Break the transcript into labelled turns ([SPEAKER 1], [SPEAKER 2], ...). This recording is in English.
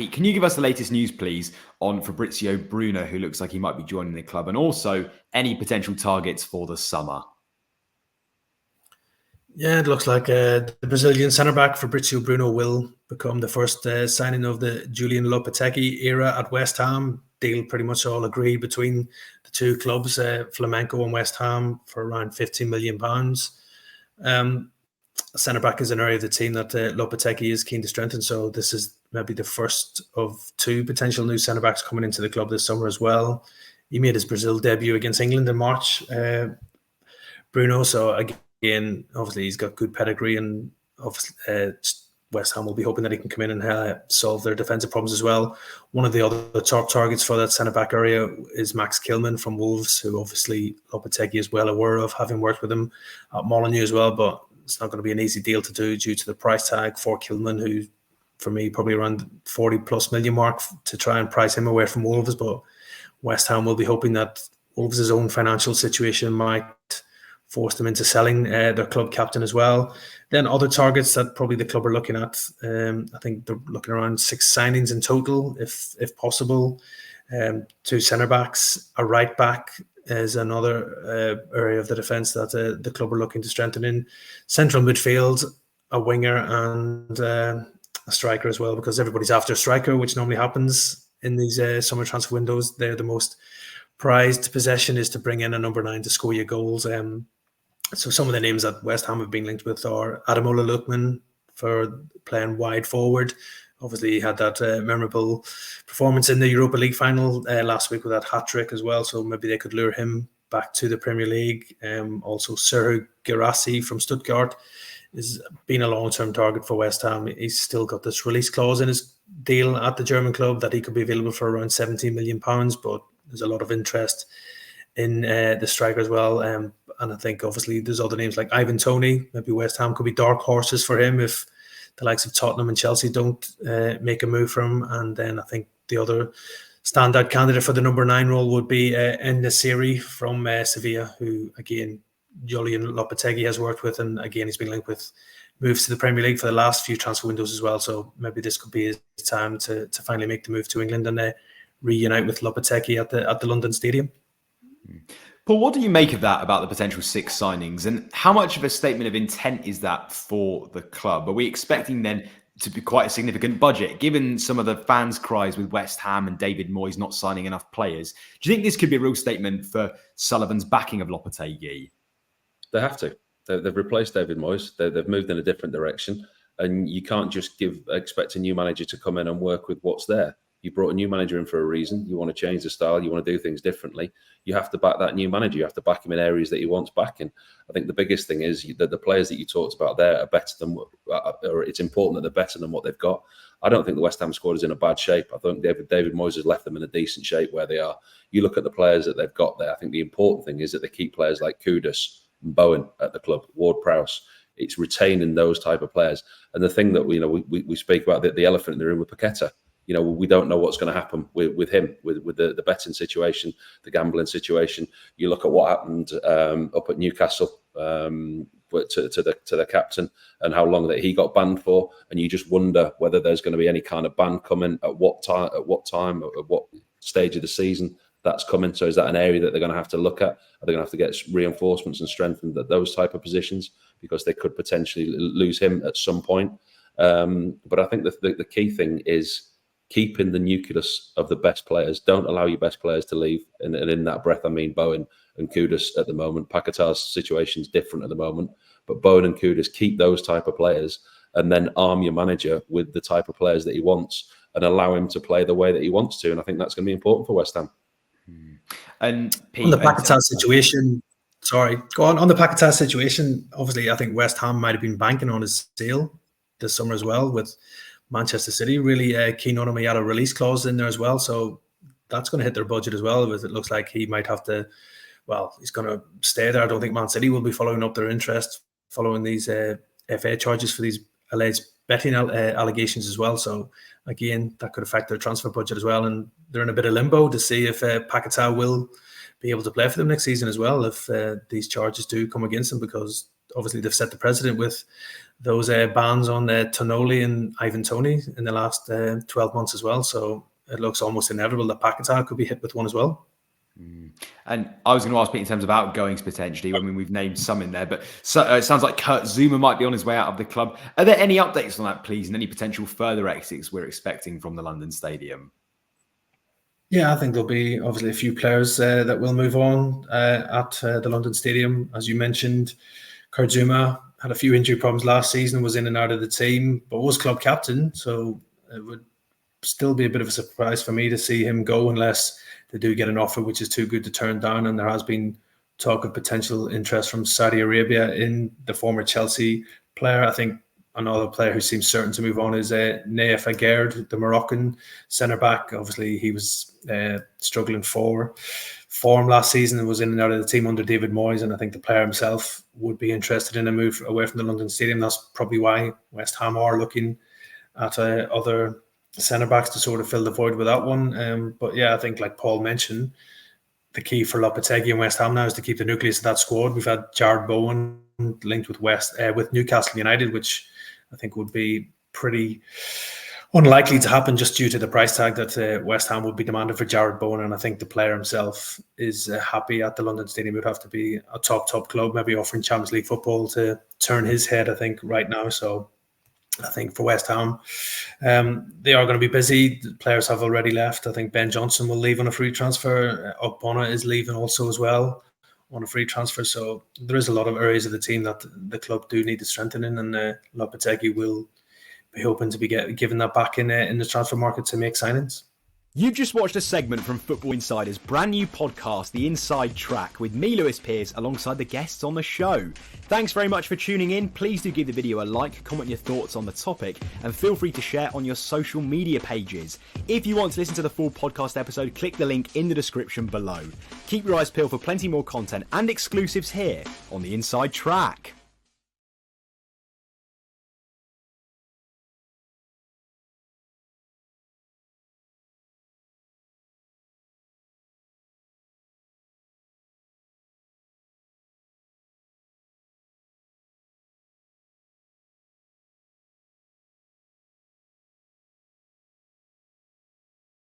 [SPEAKER 1] Pete, can you give us the latest news, please, on Fabrizio Bruno, who looks like he might be joining the club, and also any potential targets for the summer?
[SPEAKER 2] Yeah, it looks like the Brazilian centre-back Fabrizio Bruno will become the first signing of the Julien Lopetegui era at West Ham. Deal pretty much all agreed between the two clubs, Flamengo and West Ham, for around £15 million. Centre-back is an area of the team that Lopetegui is keen to strengthen, so this is maybe the first of two potential new centre-backs coming into the club this summer as well. He made his Brazil debut against England in March, Bruno, so again, obviously he's got good pedigree, and obviously West Ham will be hoping that he can come in and solve their defensive problems as well. One of the other top targets for that centre-back area is Max Kilman from Wolves, who obviously Lopetegui is well aware of, having worked with him at Molineux as well, but it's not going to be an easy deal to do due to the price tag for Kilman, who, for me, probably around 40 plus million mark to try and price him away from Wolves. But West Ham will be hoping that Wolves' own financial situation might force them into selling their club captain as well. Then other targets that probably the club are looking at, I think they're looking around 6 signings in total, if possible. 2 centre-backs, a right-back is another area of the defence that the club are looking to strengthen in. Central midfield, a winger and a striker as well, because everybody's after a striker, which normally happens in these summer transfer windows. They're the most prized possession, is to bring in a number 9 to score your goals. So some of the names that West Ham have been linked with are Ademola Lookman for playing wide forward. Obviously, he had that memorable performance in the Europa League final last week with that hat-trick as well. So maybe they could lure him back to the Premier League. Also, Serhou Guirassy from Stuttgart is being a long-term target for West Ham. He's still got this release clause in his deal at the German club that he could be available for around £17 million, but there's a lot of interest in the striker as well. And I think obviously there's other names like Ivan Toney. Maybe West Ham could be dark horses for him if the likes of Tottenham and Chelsea don't make a move for him. And then I think the other standout candidate for the number 9 role would be En-Nesyri from Sevilla, who again Julien Lopetegui has worked with, and again he's been linked with moves to the Premier League for the last few transfer windows as well. So maybe this could be his time to finally make the move to England and reunite with Lopetegui at the London Stadium.
[SPEAKER 1] Paul, what do you make of that about the potential 6 signings, and how much of a statement of intent is that for the club? Are we expecting then to be quite a significant budget, given some of the fans' cries with West Ham and David Moyes not signing enough players? Do you think this could be a real statement for Sullivan's backing of Lopetegui?
[SPEAKER 3] They have to. They've replaced David Moyes. They've moved in a different direction, and you can't just expect a new manager to come in and work with what's there. You brought a new manager in for a reason. You want to change the style. You want to do things differently. You have to back that new manager. You have to back him in areas that he wants backing. I think the biggest thing is that the players that you talked about there are better than, or it's important that they're better than what they've got. I don't think the West Ham squad is in a bad shape. I think David Moyes has left them in a decent shape where they are. You look at the players that they've got there. I think the important thing is that they keep players like Kudus and Bowen at the club, Ward-Prowse. It's retaining those type of players. And the thing that we speak about, the elephant in the room with Paqueta. We don't know what's going to happen with him, with the betting situation, the gambling situation. You look at what happened up at Newcastle to the captain and how long that he got banned for, and you just wonder whether there's going to be any kind of ban coming at what time, at what stage of the season that's coming. So is that an area that they're going to have to look at? Are they going to have to get reinforcements and strengthened at those type of positions, because they could potentially lose him at some point? But I think the key thing is keeping the nucleus of the best players. Don't allow your best players to leave. And in that breath, I mean Bowen and Kudus at the moment. Paqueta's situation is different at the moment. But Bowen and Kudus, keep those type of players and then arm your manager with the type of players that he wants and allow him to play the way that he wants to. And I think that's going to be important for West Ham.
[SPEAKER 1] And Pete,
[SPEAKER 2] on the Paqueta situation, on the Paqueta situation, obviously I think West Ham might have been banking on his sale this summer as well, with Manchester City really keen on him. He had a release clause in there as well, so that's going to hit their budget as well. It looks like he might have to, he's going to stay there. I don't think Man City will be following up their interest following these FA charges for these alleged betting allegations as well. So again, that could affect their transfer budget as well, and they're in a bit of limbo to see if Paqueta will be able to play for them next season as well if these charges do come against him, because obviously they've set the precedent with those bans on Tonoli and Ivan Toney in the last 12 months as well. So it looks almost inevitable that Paquetá could be hit with one as well.
[SPEAKER 1] And I was going to ask Pete in terms of outgoings potentially. I mean, we've named some in there, but it sounds like Kurt Zuma might be on his way out of the club. Are there any updates on that, please, and any potential further exits we're expecting from the London Stadium?
[SPEAKER 2] Yeah, I think there'll be obviously a few players that will move on at the London Stadium. As you mentioned, Kurt Zuma had a few injury problems last season, was in and out of the team, but was club captain. So it would still be a bit of a surprise for me to see him go unless they do get an offer which is too good to turn down. And there has been talk of potential interest from Saudi Arabia in the former Chelsea player. I think another player who seems certain to move on is Naif Aguerd, the Moroccan centre-back. Obviously, he was struggling for form last season and was in and out of the team under David Moyes. And I think the player himself would be interested in a move away from the London Stadium. That's probably why West Ham are looking at other centre-backs to sort of fill the void with that one. But yeah, I think like Paul mentioned, the key for Lopetegui and West Ham now is to keep the nucleus of that squad. We've had Jared Bowen linked with with Newcastle United, which I think would be pretty unlikely to happen just due to the price tag that West Ham would be demanded for Jared Bowen. And I think the player himself is happy at the London Stadium. It would have to be a top club, maybe offering Champions League football to turn his head, I think, right now. So I think for West Ham, they are going to be busy. The players have already left. I think Ben Johnson will leave on a free transfer. Ogbonna is leaving also as well on a free transfer. So there is a lot of areas of the team that the club do need to strengthen in, and Lopetegui will be hoping to be given that back in the transfer market to make signings.
[SPEAKER 4] You've just watched a segment from Football Insider's brand new podcast, The Inside Track, with me, Lewis Pearce, alongside the guests on the show. Thanks very much for tuning in. Please do give the video a like, comment your thoughts on the topic, and feel free to share on your social media pages. If you want to listen to the full podcast episode, click the link in the description below. Keep your eyes peeled for plenty more content and exclusives here on The Inside Track.